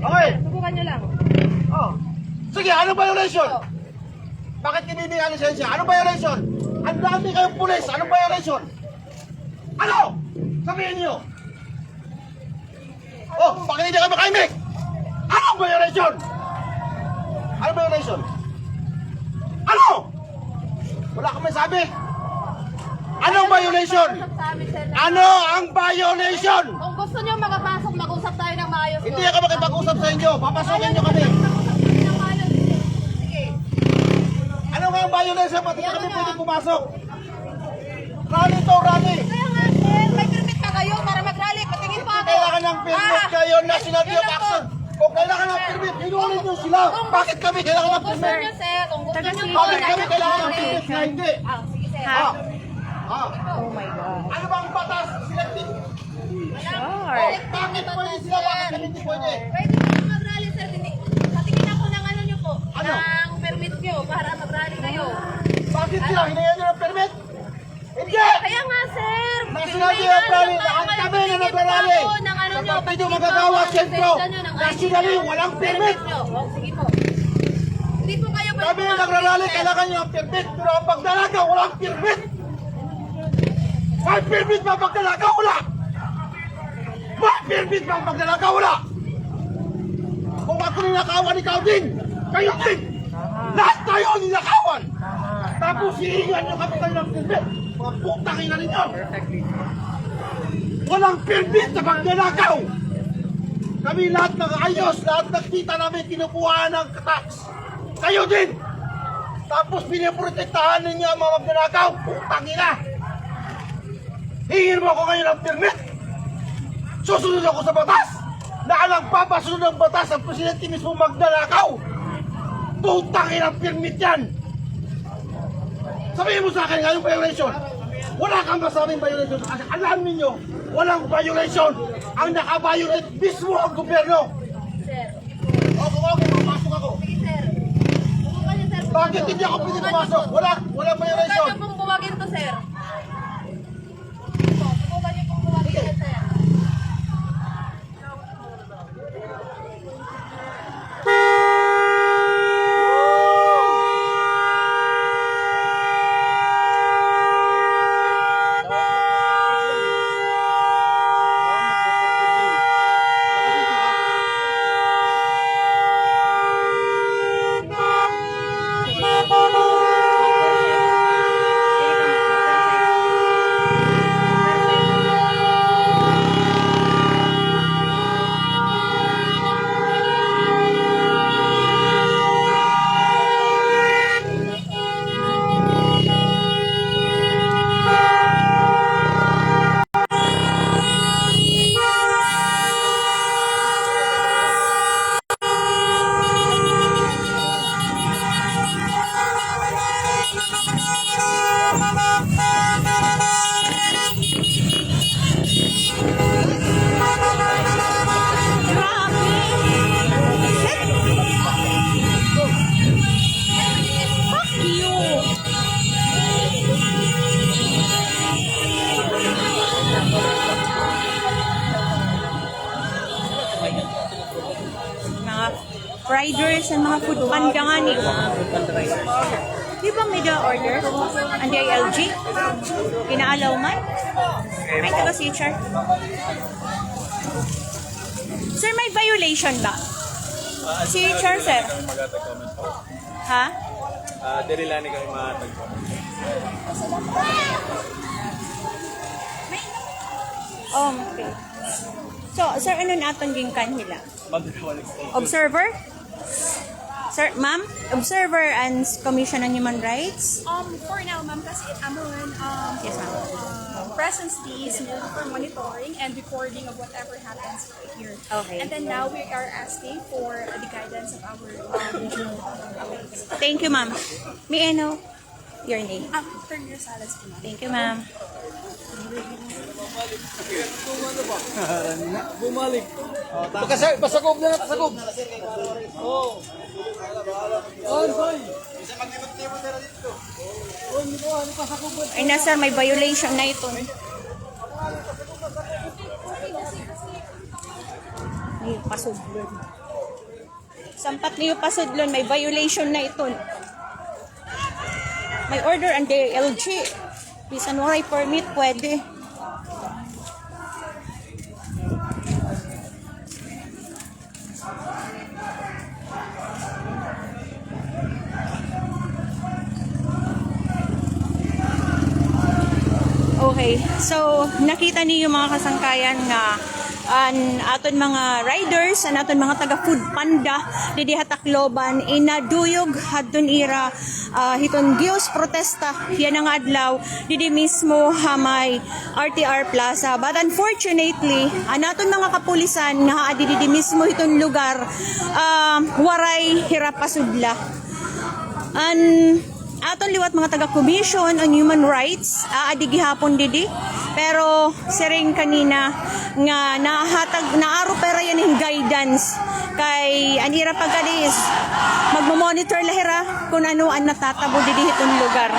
Okay. Subukan nyo lang. Oh. Sige, ano violation? Bakit hindi ang lisensya? Ano violation? Ang dami kayong pulis. Anong violation? Ano? Sabihin niyo. Oh, bakit hindi kayo makaimik? Anong violation? Ano violation? Ano? Wala kang masabi. Anong violation? Ano ang violation? Kung gusto nyo makapasok, mag-usap tayo ng maayos. Hindi ako makipag-usap sa inyo. Papasukin nyo kami. Sige. Ano nga ang violation? Pati na kami pwede pumasok. Rally to, rally. Kaya nga, sir, may permit na kayo para mag-rally. Patingin pa ako. Kailangan ng permit kayo, National Day of Action. Kung kailangan ng permit, inulit nyo sila. Bakit kami kailangan ng Kung gusto permit? nyo, sir, kung gusto nyo, Bakit kami kailangan ng permit na hindi? Sige, sir. Ha? Ha? Oh my God. Ano bang batas? Selective. Sure. Bakit pwede sila? Bakit kami hindi pwede? Pwede po mag-rally, sir. Patingin ako ng ano nyo po. Ano? Ng permit nyo para mag-rally kayo. Bakit sila? Hinayan nyo ng permit? Hindi! Kaya nga, sir. National Day of Rally, lahat kami na nagrarally. Sa Partido Magagawa, Sentro, nationally, walang permit. Sige po. Hindi po kayo pwede Kami na nagrarally, kailangan nyo ng permit. Pero ang pagdalaga, walang permit. May permit ba ang pagdalaga? Wala. May permit ba ang pagdalaga? Wala. Kung ako ninakawan, ikaw din. Kayo din. Lahat tayo ninakawan. Tapos hihingan nyo kami kayo ng permit. Mga putang ina ninyo. Walang permit na pagdalagaw. Kami lahat nag-ayos, lahat nagkita namin kinukuhaan ng tax. Kayo din. Tapos piniprotektahan ninyo ang mga magdalagaw. Putang ina. Hingin mo ako ngayon ng permit. Susunod ako sa batas. Na alang papasunod ng batas ang presidente mismo magdalagaw. Putang ina ng permit yan. Sabihin mo sa akin ngayong violation. Wala kang masabing violation. Alam ninyo, walang violation. Ang naka-violate mismo ang gobyerno. Sir. Okay, papasok ako. Sige, sir. Subukan nyo, sir. Bakit hindi ako pwede pumasok? Walang violation. Subukan nyo pong buwagin to, sir. Subukan nyo pong buwagin to, sir. Mga riders and mga food panda nga ni. Di ba may order? Ang DILG? Inaalaw man? Ay, taga CHR. Sir, may violation ba? CHR, sir? Ha? Dili lang ni kami matag-comment. Okay. So, sir, ano natin din kanila? Mag-rawalik sa Observer? Sir, ma'am? Observer and Commission on Human Rights? For now, ma'am, kasi amon, Yes, ma'am. presence is known for monitoring and recording of whatever happens right here. Okay. And then now we are asking for the guidance of our regional colleagues. Thank you, ma'am. May I know your name? Turn your silence to ma'am. Thank you, ma'am. Bumalik. Pasagog na pasagog. Oo. Ay, na sir, may violation na ito. Ay, pasubod. Sampat niyo pasudlon, may violation na ito. May order ang DILG. Bisan waray permit, pwede. Okay, so nakita niyo mga kasangkayan nga an aton mga riders, an aton mga taga Food Panda didi Hatakloban inaduyog hadton ira hiton gios protesta yan nga adlaw didi mismo hamay RTR Plaza, but unfortunately an aton mga kapulisan nga adi didi mismo hiton lugar waray hirap pasudla an aton liwat mga taga-commission on human rights adi gihapon didi pero siring kanina nga naaro pera yan yung guidance kay anira pagkadis magmo-monitor lahira kung ano ang natatabo didi itong lugar.